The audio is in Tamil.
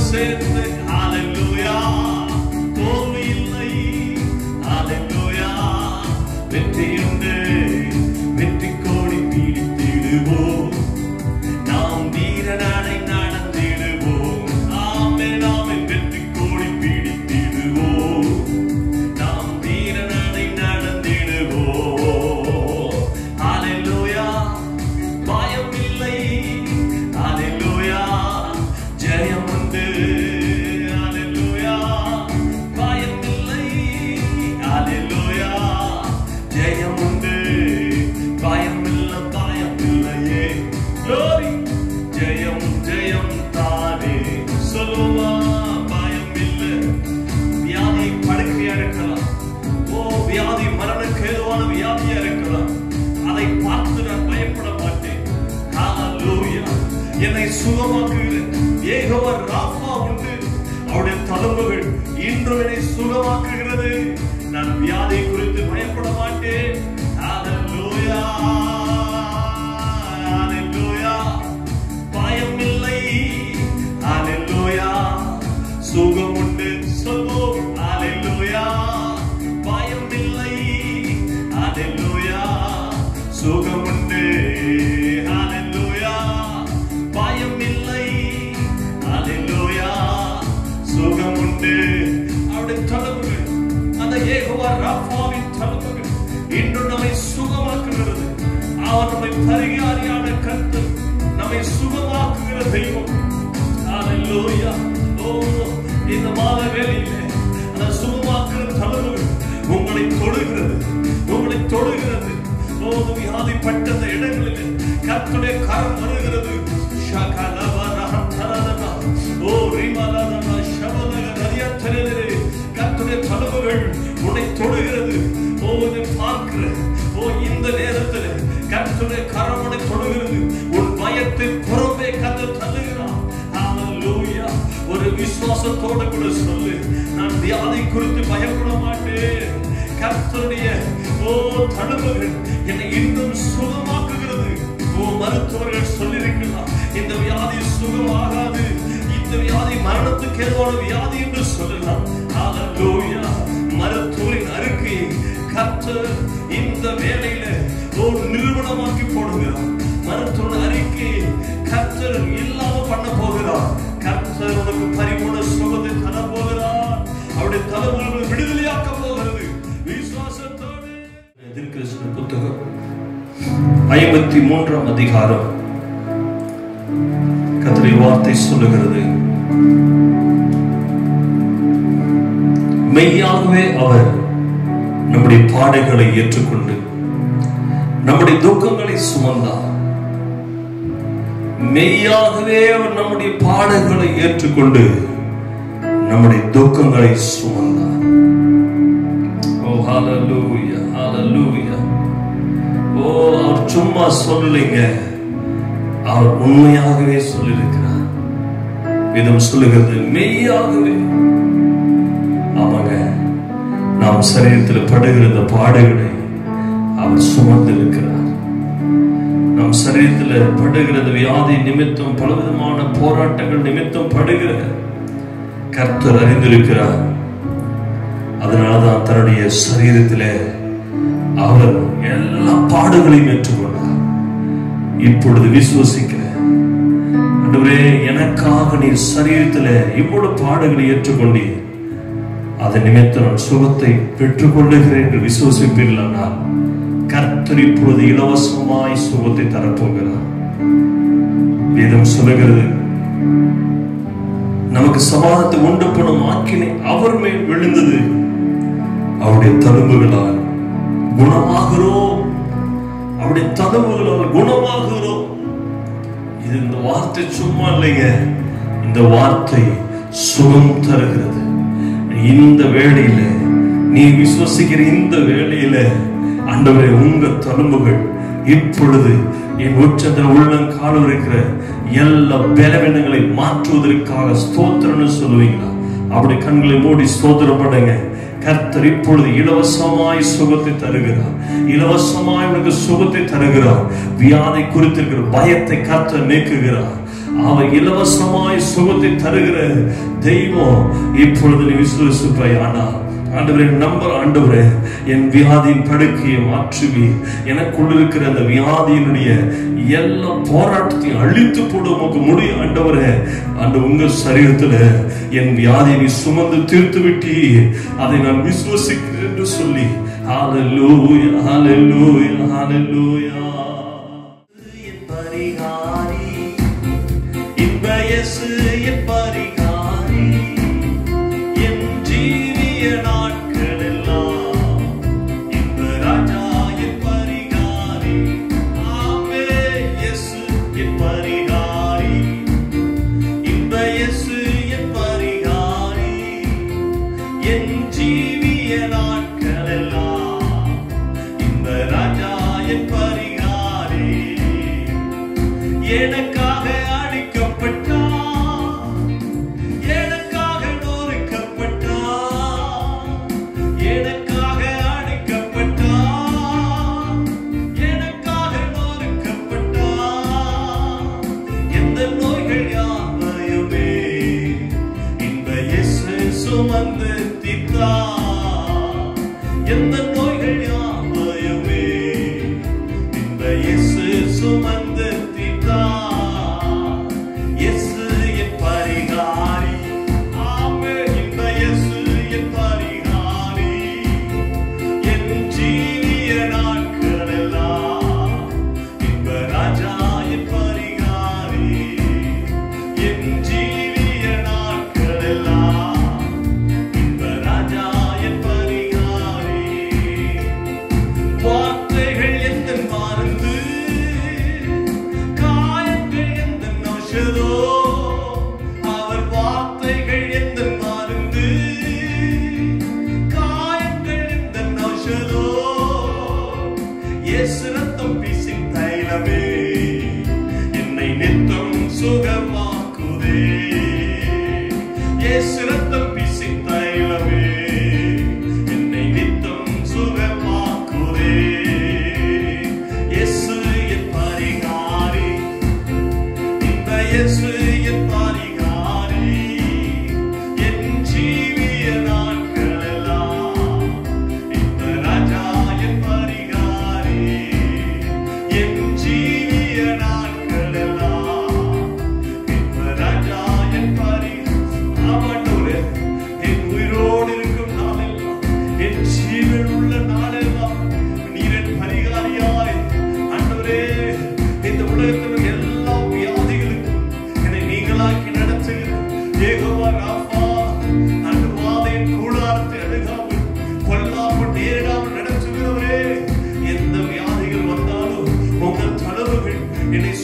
சேர்ந்து ஹalleluya தோல்வி இல்லை ஹalleluya வெற்றி உண்டு வெற்றி கோடி பீடித்திடுவோம் நாம் வீரனாடை நடந்திடுவோம் ஆமென் ஆமென் வெற்றி கோடி பீடித்திடுவோம் நாம் வீரனாடை நடந்திடுவோம் ஹalleluya பயம் இல்லை ஹalleluya ஜெயம் உண்டு ஹalleluya பயம் இல்லை ஹalleluya ஜெயம் உண்டு பயம் இல்லையே glory ஜெயம் ஜெயம் தானே சொல்லுமா பயம் இல்லை வியாதி படுக்கையா இருக்கலாம் ஓ வியாதி மரணக்கேதுவான வியாதியா இருக்கலாம் அதை பார்த்து நான் பயப்பட மாட்டேன் ஹalleluya என்னை சுகமாக்குகிற யெகோவா ராஃபா உண்டு அவருடைய தழும்புகள் இன்றும் என்னை சுகமாக்குகிறது நான் வியாதி குறித்து பயப்பட மாட்டேன் ஹalleluya ஹalleluya பயம் இல்லை ஹalleluya சுகம் உண்டு சொல்வோம் ஹalleluya பயம் இல்லை ஹalleluya சுகம் உண்டு ஹalleluya பயம் இல்லை ஹalleluya சுகம் உண்டு அவருடைய தழும்புகள் அந்த யெகோவா ராஃபாவின் தழும்புகள் இன்று நம்மை சுகமாக்குகிறது அவர் நம்மை பரிகாரியான கர்த்தர் நம்மை சுகமாக்குகிற தெய்வம் ஹalleluya ஓ இந்த மாத வேளையிலே அந்த சுகமாக்குகிற தழும்புகள் உங்களை தொடுகிறது ஓ வியாதிப்பட்ட இடங்களில் கர்த்தருடைய கரம் வருகிறது ஓ ரிமலன ஷபதக நதியத்தரே கர்த்தருடைய தழும்புகள் உன்னை தொடுகிறது ஓ நீ பார்க்கிற ஓ இந்த நேரத்தில் கர்த்தருடைய கரம் உன்னை தொடுகிறது உன் பயத்தை புறம்பே கர்த்தர் தள்ளுகிறார் ஹalleluya ஒரு விசுவாசத்தோட கூட சொல்லு நான் வியாதி குறித்து பயப்பட மாட்டேன் கர்த்தருடைய ஓ தழும்புகள் என்னை இன்னும் சுகமாக்குகிறது ஓ மருத்துவர்கள் சொல்லியிருக்கிறார் இந்த வியாதி சுகமாகாது இந்த வியாதி மரணத்துக்கு ஏதுவான வியாதி என்று சொல்லலாம் ஹalleluya மருத்துவரின் அறிக்கை கர்த்தர் இந்த வேளையில ஒரு நிறுவனமாக்கி போடுகிறார் மருத்துவரின் அறிக்கை கர்த்தர் இல்லாம பண்ண போகிறார் கர்த்தர் உனக்கு பரிபூர்ண சுகத்தை தர போகிறார் அவருடைய தலைமுறை விடுதலையாக்க போகிறது விசுவாசத்தோடு எதிர்கிறிஸ்து புத்தகம் 53ஆம் அதிகாரம் கர்த்தருடைய வார்த்தை சொல்லுகிறது மெய்யாகவே அவர் நம்முடைய பாடுகளை ஏற்றுக்கொண்டு நம்முடைய துக்கங்களை சுமந்தார் மெய்யாகவே அவர் நம்முடைய பாடுகளை ஏற்றுக்கொண்டு நம்முடைய துக்கங்களை சுமந்தார் ஓ ஹalleluya ஹalleluya ஓ அவர் சும்மா சொல்லலைங்க அவர் உண்மையாகவே சொல்லியிருக்கிறார் வேதம் சொல்லுகிறது மெய்யாகவே அவங்க நாம் சரீரத்தில் படுகிற இந்த பாடுகளை அவர் சுமந்திருக்கிறார் நம் சரீரத்தில் படுகிற வியாதி நிமித்தம் பலவிதமான போராட்டங்கள் நிமித்தம் படுகிற கர்த்தர் அறிந்திருக்கிறார் அதனால்தான் தன்னுடைய சரீரத்திலே அவர் எல்லா பாடுகளையும் ஏற்றுக்கொண்டார் இப்பொழுது விசுவசிக்கிறேன் ஆண்டவரே எனக்காக நீர் சரீரத்தில் இவ்வளவு பாடுகளை ஏற்றுக்கொண்டீர் அதன் நிமித்தம் நான் சுகத்தை பெற்றுக் கொள்ளுகிறேன் என்று விசுவசிப்பீர்களானால் கர்த்தர் இப்பொழுது இலவசமாய் சுகத்தை தரப்போகிறார் வேதம் சொல்லுகிறது நமக்கு சமாதானத்தை உண்டு பண்ணும் ஆக்கினை அவர் மேல் விழுந்தது அவருடைய தழும்புகளால் குணமாகிறோம் அவருடைய தழும்புகளால் குணமாகிறோம் இது இந்த வார்த்தை சும்மா இல்லைங்க இந்த வார்த்தை சுகம் தருகிறது இந்த வேளையில நீ விசுவசிக்கிற இந்த வேளையில ஆண்டவரே உங்க தழும்புகள் இப்பொழுது என் உச்சத்தில் உள்ளங்கால் இருக்கிற எல்லா பலவீனங்களை மாற்றுவதற்காக ஸ்தோத்திரம்னு சொல்லுவீங்களா? அப்படி கண்களை மூடி ஸ்தோத்திரம் பண்ணுங்க. கர்த்தர் இப்பொழுது இலவசமாய் சுகத்தை தருகிறார். இலவசமாய் உனக்கு சுகத்தை தருகிறார். வியாதி குறித்திருக்கிற பயத்தை கர்த்தர் நீக்குகிறார். அவர் இலவசமாய் சுகத்தை தருகிற தெய்வம் இப்பொழுது நீ விசுவாசிப்பாய். ஆனால் ஆண்டவரே நம்பர் ஆண்டவரே என் வியாதியின் படுக்கையை மாற்றுவி, எனக்குள்ள இருக்கிற அந்த வியாதியினுடைய எல்லா போராட்டத்தையும் அழித்து போட உமக்கு முடியும் ஆண்டவரே. அந்த உங்க சரீரத்துல என் வியாதியை நீ சுமந்து தீர்த்து விட்டி, அதை நான் விசுவாசிக்கிறேன் என்று சொல்லி ஹல்லேலூயா ஹல்லேலூயா ஹல்லேலூயா. என் பரிகாரி இன்ப இயேசு என் பரிகாரி, என் ஜீவிய நாட்கள் எல்லாம் இன்ப ராஜா என் பரிகாரி. ஆமே இயேசு என் பரிகாரி, இன்ப இயேசு என் பரிகாரி, என் ஜீவிய நாட்கள் எல்லாம் இன்ப ராஜா என் பரிகாரி. எனக்காக அடிக்கப்பட்டார், எனக்காக நொறுக்கப்பட்டார், எனக்காக அடிக்கப்பட்டார், எனக்காக நொறுக்கப்பட்டார். எந்த நோய்கள் யாவையுமே இன்ப இயேசு சுமந்து தீர்த்தார். எந்த நோய்கள் யாவையுமே இன்ப இயேசு சுமந்து தீர்த்தார். இயேசு என் பரிகாரி, ஆமே இன்ப இயேசு என் பரிகாரி, என் ஜீவிய நாட்கள் எல்லாம் இன்ப ராஜா என் பரிகாரி, என் ஜீவிய நாட்கள் எல்லாம் இன்ப ராஜா என் பரிகாரி. வார்த்தைகள் எந்த மருந்து, காயங்கள் எந்த நோஷதோ, அவர் வார்த்தைகள் எந்த மருந்து, காயங்கள் எந்த நோஷதோ. இயேசு ரத்தம் வீசின் தைலமே என்னை நித்தம் சுகமாக்குதே. இயேசு ரத்தம் வீசின் தைலமே என்னை நித்தம் சுகமாக்குதே. இயேசு என் பரிகாரி, இன்ப இயேசு என் பரிகாரி, என் ஜீவிய நாட்கள் எல்லாம் இன்ப ராஜா என் பரிகாரி, என் ஜீவிய நாட்கள் எல்லாம் இன்ப ராஜா என் பரிகாரி. ஆமாண்டவரே, என் உயிரோடு இருக்கும் நாளெல்லாம், என் ஜீவன் உள்ள நாளெல்லாம் நீர் என் பரிகாரியாய் ஆண்டவரே, இந்த உலகத்தில் எல்லா வியாதிகளுக்கும் என்னை நீங்களாக்கி நடத்துகிற யெகோவா ராஃபா, அந்த வாதையின் கூடாரத்தை அணுகாமல் கொல்லாமல் நேரிடாமல் நடத்துகிறவரே. எந்த வியாதிகள் வந்தாலும் உங்கள் தளவுகள் என்னை